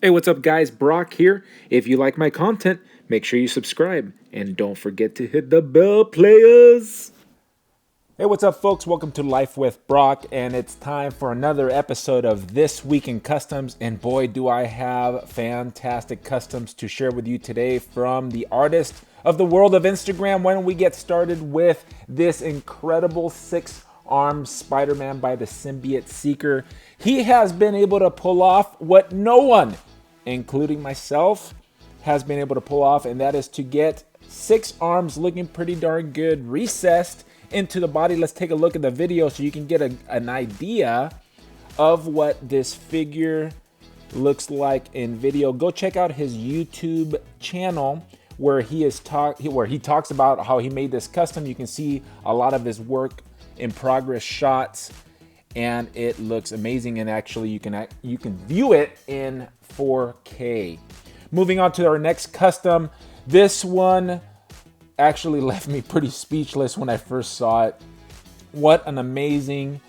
Hey, what's up guys? Brock here. If you like my content, make sure you subscribe and don't forget to hit the bell, players. Hey, what's up folks? Welcome to Life with Brock, and it's time for another episode of This Week in Customs, and boy do I have fantastic customs to share with you today from the artist of the world of Instagram. Why don't we get started with this incredible 6-armed Spider-Man by the Symbiote Seeker. He has been able to pull off what no one, including myself, has been able to pull off, and that is to get 6 arms looking pretty darn good, recessed into the body. Let's take a look at the video so you can get an idea of what this figure looks like in video. Go check out his YouTube channel where he talks about how he made this custom. You can see a lot of his work in progress shots, and it looks amazing, and actually you can view it in 4K. Moving on to our next custom. This one actually left me pretty speechless when I first saw it. What an amazing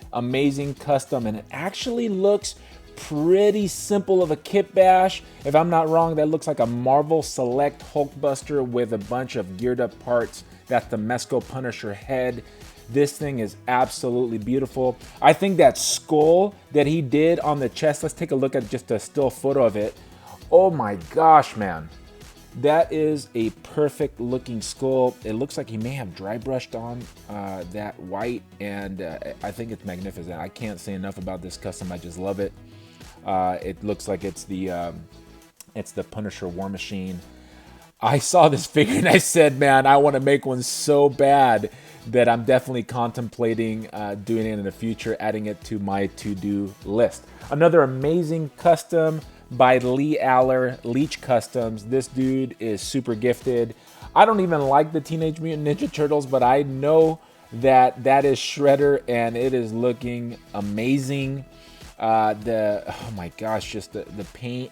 custom, and it actually looks pretty simple of a kit bash. If I'm not wrong, that looks like a Marvel Select Hulkbuster with a bunch of geared up parts. That's the Mesco Punisher head. This thing is absolutely beautiful. I think that skull that he did on the chest, let's take a look at just a still photo of it. Oh my gosh, man. That is a perfect looking skull. It looks like he may have dry brushed on that white, and I think it's magnificent. I can't say enough about this custom. I just love it. It looks like it's the Punisher War Machine. I saw this figure and I said, man, I want to make one so bad that I'm definitely contemplating doing it in the future, adding it to my to-do list. Another amazing custom by Lee Aller, Leech Customs. This dude is super gifted. I don't even like the Teenage Mutant Ninja Turtles, but I know that is Shredder, and it is looking amazing. Oh my gosh, just the paint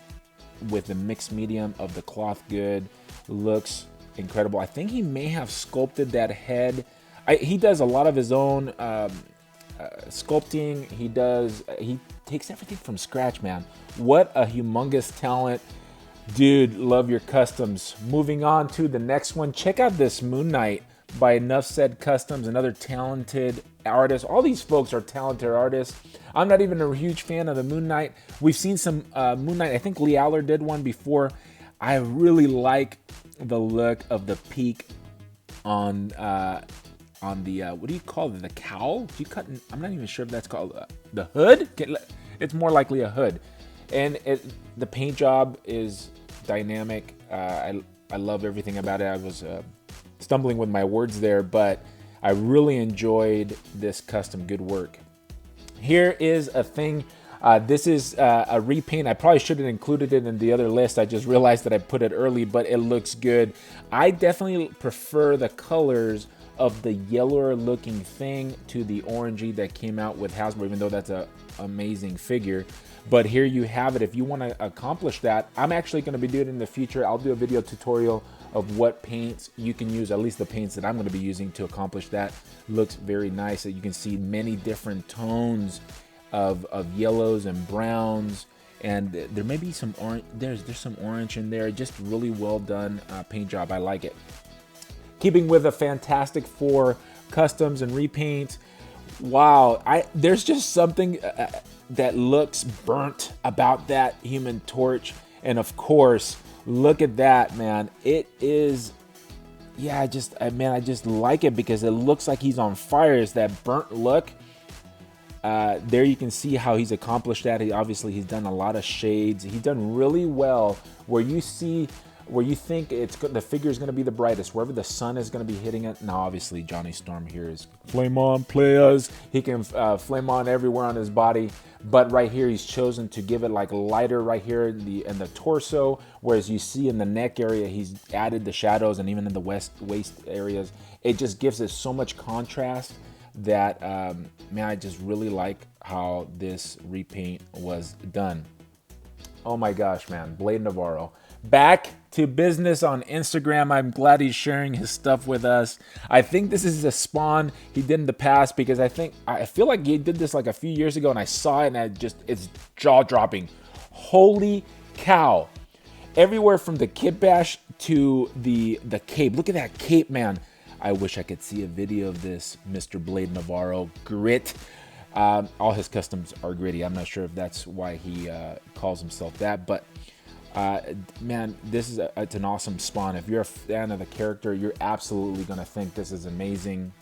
with the mixed medium of the cloth good looks incredible. I think he may have sculpted that head. He does a lot of his own sculpting. He takes everything from scratch, man. What a humongous talent. Dude, love your customs. Moving on to the next one. Check out this Moon Knight by Enough Said Customs, another talented artist. All these folks are talented artists. I'm not even a huge fan of the Moon Knight. We've seen some Moon Knight. I think Lee Aller did one before. I really like the look of the peak on the what do you call it? The cowl? Do you cut? I'm not even sure if that's called the hood. It's more likely a hood, and the paint job is dynamic. I love everything about it. I was stumbling with my words there, but I really enjoyed this custom. Good work. Here is a thing. This is a repaint. I probably should have included it in the other list. I just realized that I put it early, but it looks good. I definitely prefer the colors of the yellower looking thing to the orangey that came out with Hasbro, even though that's an amazing figure. But here you have it. If you want to accomplish that, I'm actually going to be doing it in the future. I'll do a video tutorial of what paints you can use, at least the paints that I'm going to be using to accomplish that. Looks very nice. You can see many different tones of yellows and browns, and there may be some orange. There's some orange in there. Just really well done paint job. I like it. Keeping with a Fantastic Four customs and repaints. Wow, there's just something that looks burnt about that Human Torch, and of course, look at that, man. It is, yeah, I just like it because it looks like he's on fire. It's that burnt look. There you can see how he's accomplished that. He's done a lot of shades. He's done really well where you think the figure is going to be the brightest, wherever the sun is going to be hitting it. Now, obviously, Johnny Storm here is flame on, players. He can flame on everywhere on his body, but right here he's chosen to give it like lighter right here in the torso, whereas you see in the neck area he's added the shadows, and even in the waist areas, it just gives it so much contrast that man, I just really like how this repaint was done. Oh my gosh, man, Blade Navarro. Back to business on Instagram. I'm glad he's sharing his stuff with us. I think this is a spawn he did in the past, because I feel like he did this like a few years ago, and I saw it and it's jaw dropping. Holy cow. Everywhere from the kit bash to the cape. Look at that cape, man. I wish I could see a video of this, Mr. Blade Navarro. Grit. All his customs are gritty. I'm not sure if that's why he calls himself that, but man, this is it's an awesome spawn. If you're a fan of the character, you're absolutely gonna think this is amazing.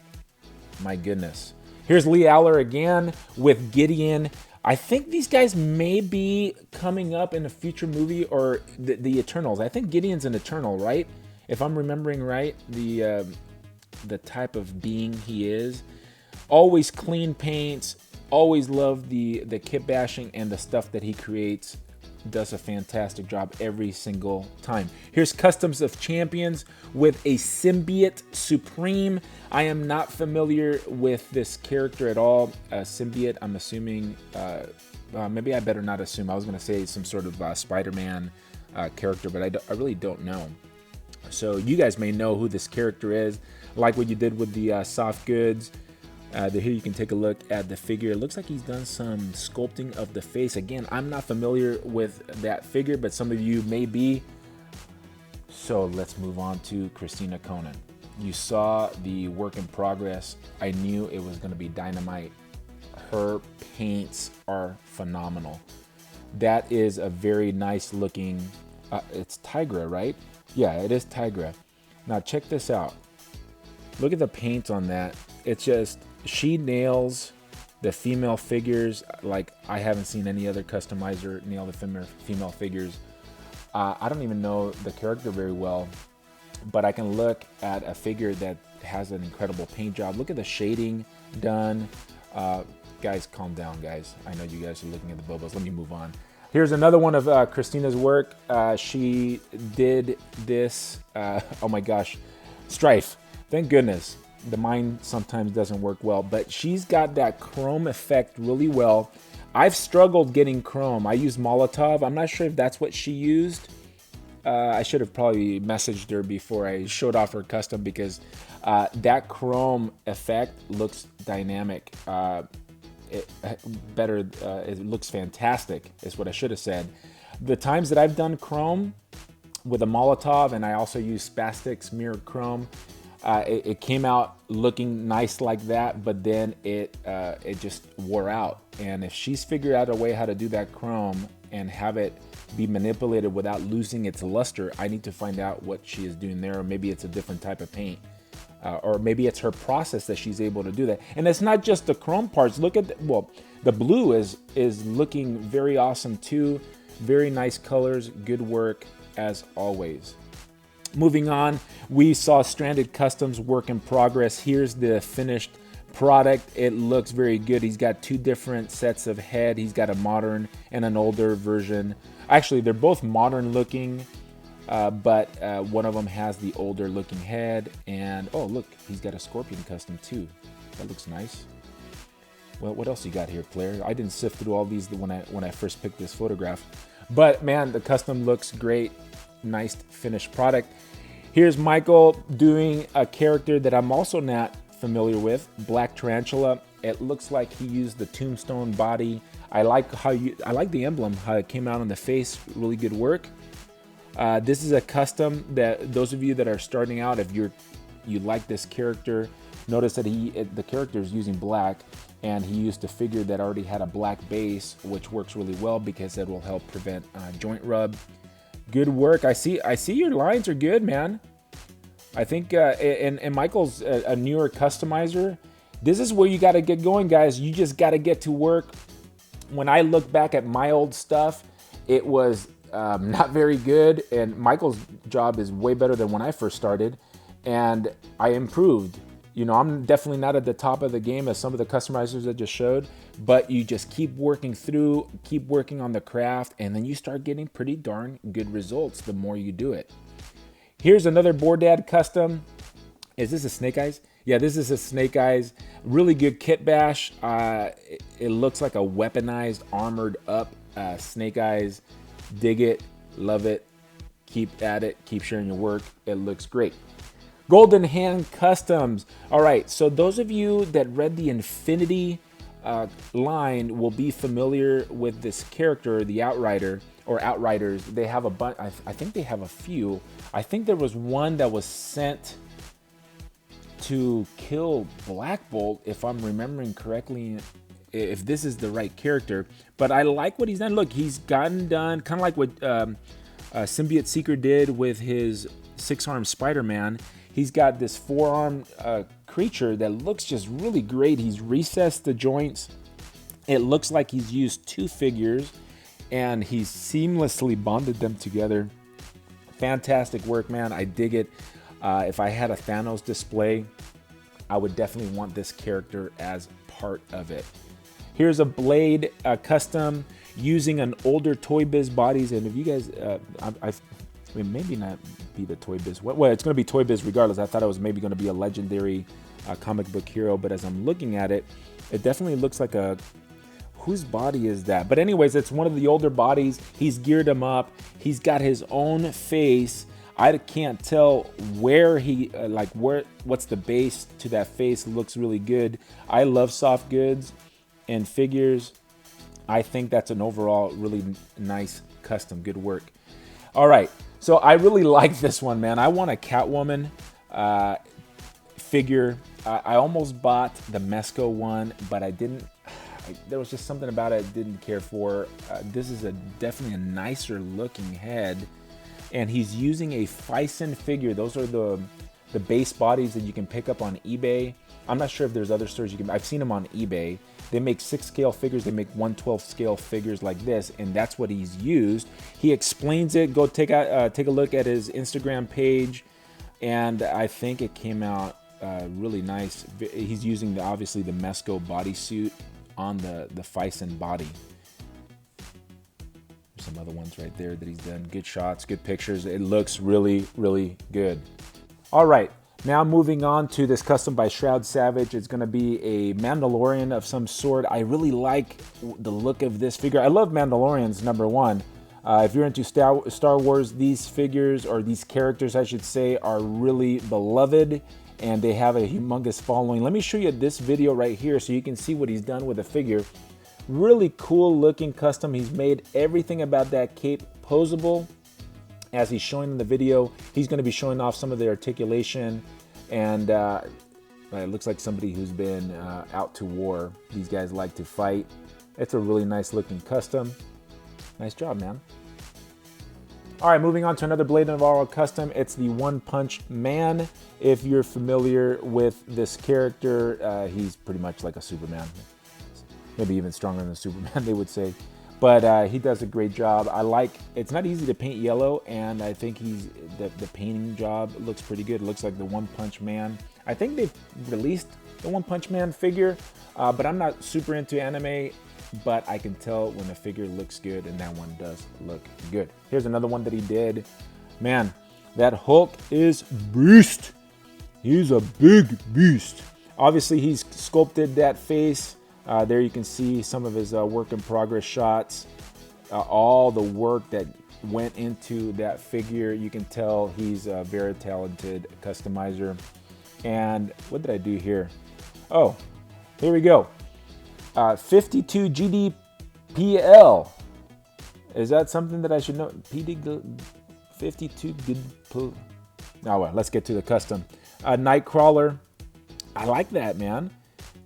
My goodness. Here's Lee Aller again with Gideon. I think these guys may be coming up in a future movie, or the Eternals. I think Gideon's an Eternal, right? If I'm remembering right, the type of being he is. Always clean paints. Always love the kit bashing and the stuff that he creates. Does a fantastic job every single time. Here's Customs of Champions with a Symbiote Supreme. I am not familiar with this character at all. Symbiote, I'm assuming, maybe I better not assume. I was going to say some sort of Spider-Man character, but I really don't know. So you guys may know who this character is. Like what you did with the soft goods. Here you can take a look at the figure. It looks like he's done some sculpting of the face. Again, I'm not familiar with that figure, but some of you may be. So let's move on to Christina Conan. You saw the work in progress. I knew it was going to be dynamite. Her paints are phenomenal. That is a very nice looking, it's Tigra, right? Yeah, it is Tigra. Now check this out. Look at the paint on that. It's just, she nails the female figures like I haven't seen any other customizer nail the female figures. I don't even know the character very well, but I can look at a figure that has an incredible paint job. Look at the shading done. Guys, calm down, guys. I know you guys are looking at the bobos. Let me move on. Here's another one of Christina's work. She did this, oh my gosh, Stryfe. Thank goodness. The mine sometimes doesn't work well, but she's got that chrome effect really well. I've struggled getting chrome. I use Molotov. I'm not sure if that's what she used. I should have probably messaged her before I showed off her custom, because that chrome effect looks dynamic. It looks fantastic is what I should have said. The times that I've done chrome with a Molotov, and I also use Spastix mirrored chrome, it came out looking nice like that, but then it just wore out. And if she's figured out a way how to do that chrome and have it be manipulated without losing its luster, I need to find out what she is doing there. Or maybe it's a different type of paint, or maybe it's her process that she's able to do that. And it's not just the chrome parts. Look at the blue is looking very awesome too. Very nice colors, good work as always. Moving on, we saw Stranded Customs work in progress. Here's the finished product. It looks very good. He's got two different sets of head. He's got a modern and an older version. Actually, they're both modern looking, but one of them has the older looking head. And oh, look, he's got a Scorpion custom too. That looks nice. Well, what else you got here, player? I didn't sift through all these when I first picked this photograph. But man, the custom looks great. Nice finished product. Here's Michael doing a character that I'm also not familiar with, Black Tarantula. It looks like he used the tombstone body. I like the emblem, how it came out on the face. Really good work. This is a custom that those of you that are starting out, if you like this character, notice that the character is using black, and he used a figure that already had a black base, which works really well because it will help prevent joint rub. Good work. I see your lines are good, man. I think, and Michael's a newer customizer. This is where you got to get going, guys. You just got to get to work. When I look back at my old stuff, it was not very good, and Michael's job is way better than when I first started, and I improved. You know, I'm definitely not at the top of the game as some of the customizers I just showed, but you just keep working through, keep working on the craft, and then you start getting pretty darn good results the more you do it. Here's another Boardad custom. Is this a Snake Eyes? Yeah, this is a Snake Eyes. Really good kit bash. It looks like a weaponized, armored up Snake Eyes. Dig it, love it, keep at it, keep sharing your work. It looks great. Golden Hand Customs. All right, so those of you that read the Infinity line will be familiar with this character, the Outrider, or Outriders. They have a bunch, I think they have a few. I think there was one that was sent to kill Black Bolt, if I'm remembering correctly, if this is the right character. But I like what he's done. Look, he's gotten done, kind of like what Symbiote Seeker did with his 6-armed Spider-Man. He's got this 4-armed creature that looks just really great. He's recessed the joints. It looks like he's used 2 figures and he's seamlessly bonded them together. Fantastic work, man. I dig it. If I had a Thanos display, I would definitely want this character as part of it. Here's a Blade custom using an older Toy Biz bodies. And if you guys, I mean, maybe not be the Toy Biz. Well, it's going to be Toy Biz regardless. I thought it was maybe going to be a legendary comic book hero. But as I'm looking at it, it definitely looks like a... Whose body is that? But anyways, it's one of the older bodies. He's geared him up. He's got his own face. I can't tell where he, what's the base to that face. Looks really good. I love soft goods and figures. I think that's an overall really nice custom. Good work. All right. So I really like this one, man. I want a Catwoman figure. I almost bought the Mesco one, but I didn't. There was just something about it I didn't care for. This is definitely a nicer looking head. And he's using a phicen figure. Those are the base bodies that you can pick up on eBay. I'm not sure if there's other stores you can. I've seen them on eBay. They make 6-scale figures. They make 1/12 scale figures like this, and that's what he's used. He explains it. Go take a look at his Instagram page, and I think it came out really nice. He's using obviously the Mesco bodysuit on the phicen body. There's some other ones right there that he's done. Good shots, good pictures. It looks really, really good. All right, now moving on to this custom by Shroud Savage. It's going to be a Mandalorian of some sort. I really like the look of this figure. I love Mandalorians, number one. If you're into Star Wars, these figures, or these characters I should say, are really beloved and they have a humongous following. Let me show you this video right here so you can see what he's done with the figure. Really cool looking custom. He's made everything about that cape posable. As he's showing in the video, he's going to be showing off some of the articulation, and it looks like somebody who's been out to war. These guys like to fight. It's a really nice looking custom. Nice job, man. All right, moving on to another Blade Navarro custom. It's the One Punch Man. If you're familiar with this character, he's pretty much like a Superman. Maybe even stronger than Superman, they would say. But he does a great job. It's not easy to paint yellow, and I think the painting job looks pretty good. It looks like the One Punch Man. I think they've released the One Punch Man figure, but I'm not super into anime, but I can tell when a figure looks good, and that one does look good. Here's another one that he did. Man, that Hulk is beast. He's a big beast. Obviously, he's sculpted that face. There you can see some of his work in progress shots. All the work that went into that figure. You can tell he's a very talented customizer. And what did I do here? Oh, here we go. 52 GDPL. Is that something that I should know? PD 52 GDPL. Now, well, let's get to the custom. Nightcrawler. I like that, man.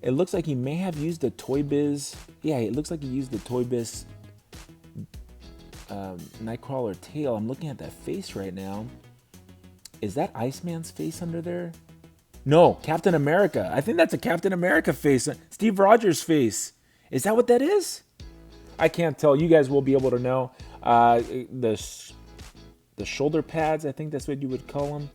It looks like he may have used the Toy Biz. Yeah, it looks like he used the Toy Biz Nightcrawler tail. I'm looking at that face right now. Is that Iceman's face under there? No, Captain America. I think that's a Captain America face. Steve Rogers' face. Is that what that is? I can't tell. You guys will be able to know. The shoulder pads, I think that's what you would call them.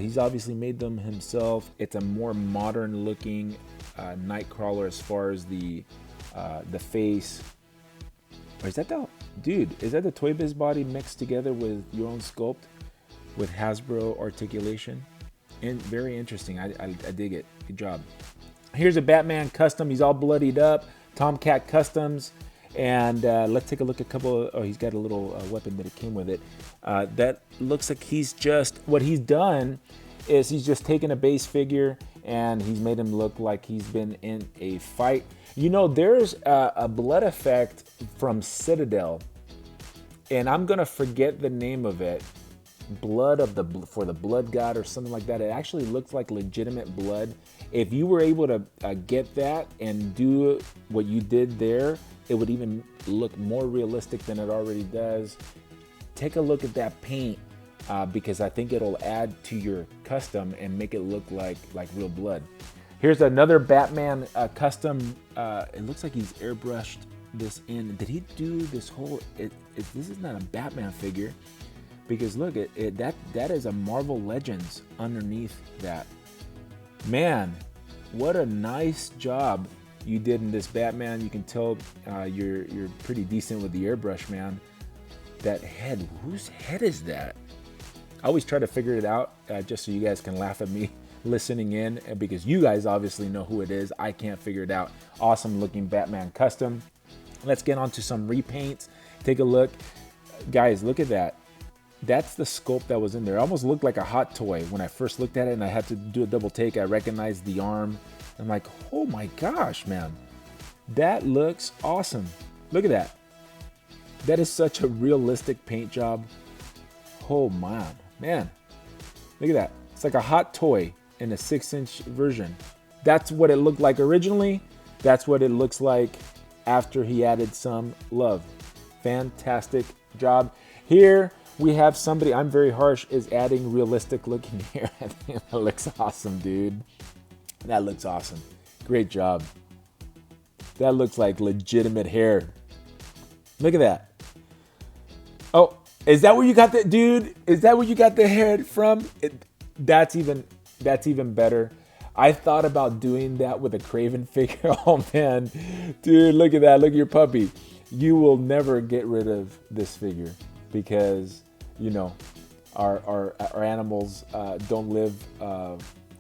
He's obviously made them himself. It's a more modern looking Nightcrawler as far as the face. Or is that is that the Toy Biz body mixed together with your own sculpt with Hasbro articulation? And very interesting. I dig it. Good job. Here's a Batman custom. He's all bloodied up. Tomcat Customs. And let's take a look at a couple. Oh, he's got a little weapon that it came with it. That looks like what he's done is he's just taken a base figure and he's made him look like he's been in a fight. You know, there's a blood effect from Citadel, and I'm gonna forget the name of it. Blood of the for the blood god or something like that. It actually looks like legitimate blood. If you were able to get that and do what you did there, it would even look more realistic than it already does. Take a look at that paint because I think it'll add to your custom and make it look like real blood. Here's another Batman custom. It looks like he's airbrushed this in. Did he do this whole? This is not a Batman figure. Because look, that is a Marvel Legends underneath that. Man, what a nice job you did in this Batman. You can tell you're pretty decent with the airbrush, man. That head, whose head is that? I always try to figure it out just so you guys can laugh at me listening in, because you guys obviously know who it is. I can't figure it out. Awesome looking Batman custom. Let's get on to some repaints. Take a look. Guys, look at that. That's the sculpt that was in there. It almost looked like a hot toy when I first looked at it, and I had to do a double take. I recognized the arm. I'm like, oh my gosh, man. That looks awesome. Look at that. That is such a realistic paint job. Oh man. Look at that. It's like a hot toy in a 6-inch version. That's what it looked like originally. That's what it looks like after he added some love. Fantastic job. Here we have somebody, I'm very harsh, is adding realistic looking hair. I think that looks awesome, dude. That looks awesome. Great job. That looks like legitimate hair. Look at that. Oh, is that where you got that, dude? Is that where you got the hair from? That's even better. I thought about doing that with a Craven figure. Oh man, dude, look at that. Look at your puppy. You will never get rid of this figure because, you know, our animals don't live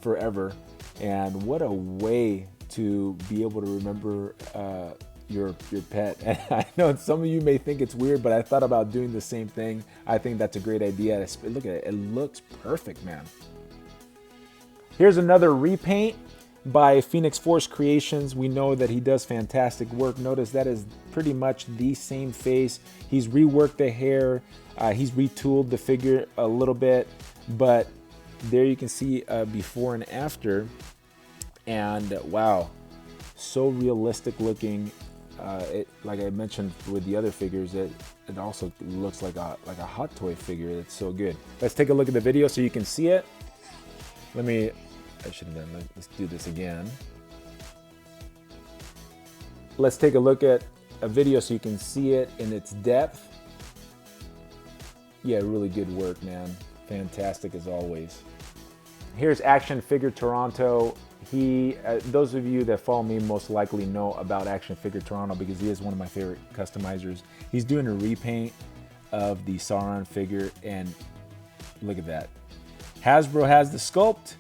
forever. And what a way to be able to remember your pet. And I know some of you may think it's weird, but I thought about doing the same thing. I think that's a great idea. Look at it. It looks perfect, man. Here's another repaint by Phoenix Force Creations. We know that he does fantastic work. Notice that is pretty much the same face. He's reworked the hair. He's retooled the figure a little bit, but there you can see before and after. And wow, so realistic looking. Like I mentioned with the other figures, it also looks like a hot toy figure. It's so good. Let's take a look at the video so you can see it. Let's do this again. Let's take a look at a video so you can see it in its depth. Yeah, really good work, man. Fantastic as always. Here's Action Figure Toronto. Those of you that follow me most likely know about Action Figure Toronto because he is one of my favorite customizers. He's doing a repaint of the Sauron figure, and look at that. Hasbro has the sculpt.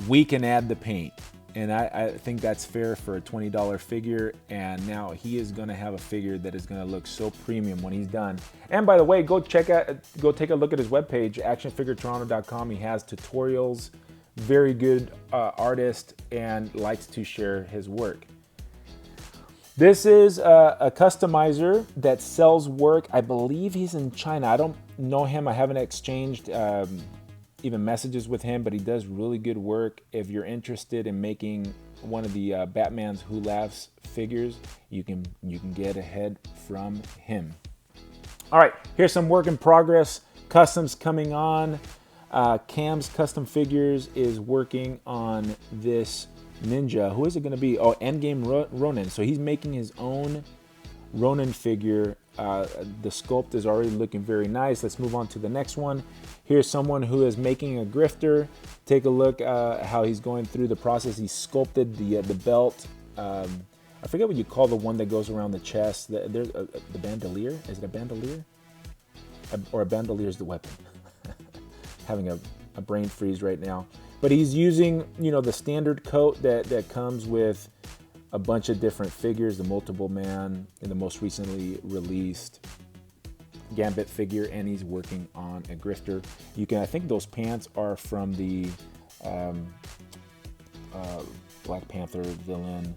We can add the paint, and I think that's fair for a $20 figure. And now he is going to have a figure that is going to look so premium when he's done. And by the way, go take a look at his webpage, actionfiguretorontocom. He has tutorials. Very good artist and likes to share his work. This is a customizer that sells work. I believe he's in China. I don't know him. I haven't exchanged even messages with him, but he does really good work. If you're interested in making one of the Batman's Who Laughs figures, you can get ahead from him. All right, here's some work in progress. Customs coming on. Cam's Custom Figures is working on this ninja. Who is it going to be? Oh, Endgame Ronin. So he's making his own Ronin figure. The sculpt is already looking very nice. Let's move on to the next one. Here's someone who is making a Grifter. Take a look how he's going through the process. He sculpted the belt. I forget what you call the one that goes around the chest. The bandolier? Is it a bandolier? Or a bandolier is the weapon. Having a brain freeze right now. But he's using, you know, the standard coat that comes with a bunch of different figures, the Multiple Man and the most recently released Gambit figure, and he's working on a Grifter. I think those pants are from the Black Panther villain.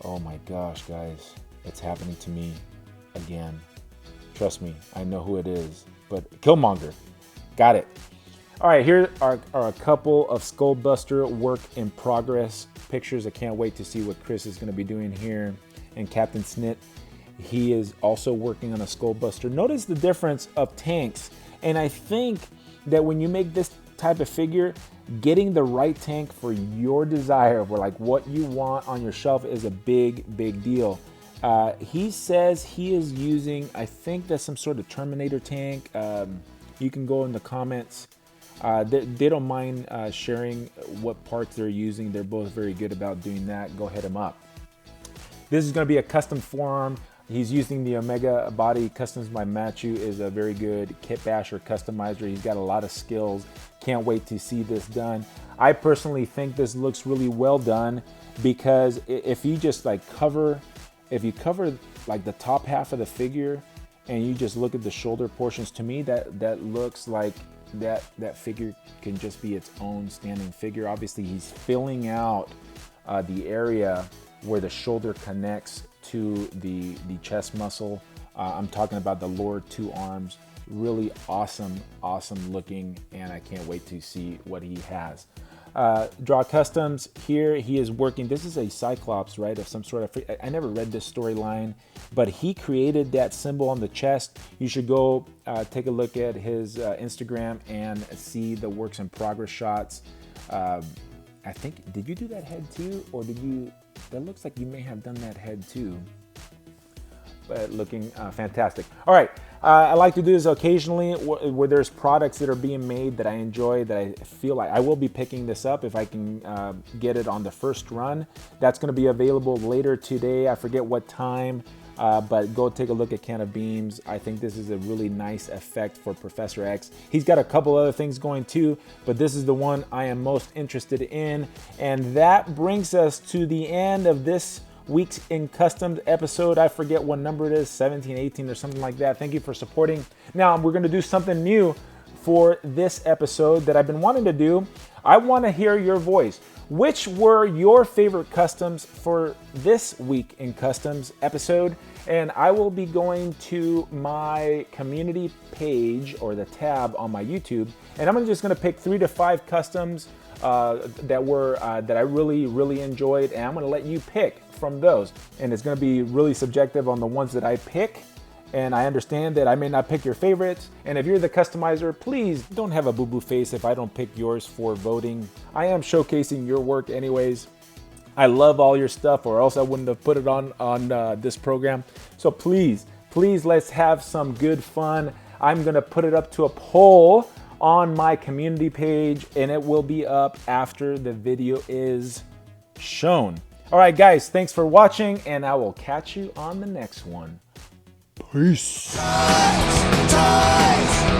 Oh my gosh, guys, it's happening to me again. Trust me, I know who it is, but Killmonger, got it. All right, here are a couple of Skullbuster work in progress pictures. I can't wait to see what Chris is going to be doing here. And Captain Snit, he is also working on a Skullbuster. Notice the difference of tanks. And I think that when you make this type of figure, getting the right tank for your desire, for like what you want on your shelf, is a big deal. He says he is using, I think that's some sort of Terminator tank. You can go in the comments. They don't mind sharing what parts they're using. They're both very good about doing that. Go hit them up. This is going to be a custom forearm. He's using the Omega Body Customs by Machu. Is a very good kit basher customizer. He's got a lot of skills. Can't wait to see this done. I personally think this looks really well done, because if you just like cover like the top half of the figure and you just look at the shoulder portions, to me that looks like that figure can just be its own standing figure. Obviously, he's filling out the area where the shoulder connects to the chest muscle. I'm talking about the lower two arms. Really awesome looking, and I can't wait to see what he has. Draw Customs, here he is working. This is a Cyclops, right, of some sort of, I never read this storyline, but he created that symbol on the chest. You should go take a look at his Instagram and see the works in progress shots. I think, did you do that head too, or did you? That looks like you may have done that head too. But looking fantastic. All right, I like to do this occasionally where there's products that are being made that I enjoy, that I feel like I will be picking this up if I can get it on the first run. That's going to be available later today. I forget what time, but go take a look at Can of Beams. I think this is a really nice effect for Professor X. He's got a couple other things going too, but this is the one I am most interested in. And that brings us to the end of this week's in customs episode. I forget what number it is, 17, 18 or something like that. Thank you for supporting. Now we're going to do something new for this episode that I've been wanting to do. I want to hear your voice. Which were your favorite customs for this week in customs episode? And I will be going to my community page, or the tab on my YouTube, and I'm just going to pick 3 to 5 customs that I really enjoyed, and I'm going to let you pick from those. And it's going to be really subjective on the ones that I pick. And I understand that I may not pick your favorites. And if you're the customizer, please don't have a boo-boo face if I don't pick yours for voting. I am showcasing your work anyways. I love all your stuff, or else I wouldn't have put it on this program. So please let's have some good fun. I'm gonna put it up to a poll on my community page, and it will be up after the video is shown. All right, guys, thanks for watching, and I will catch you on the next one. Peace. Toys.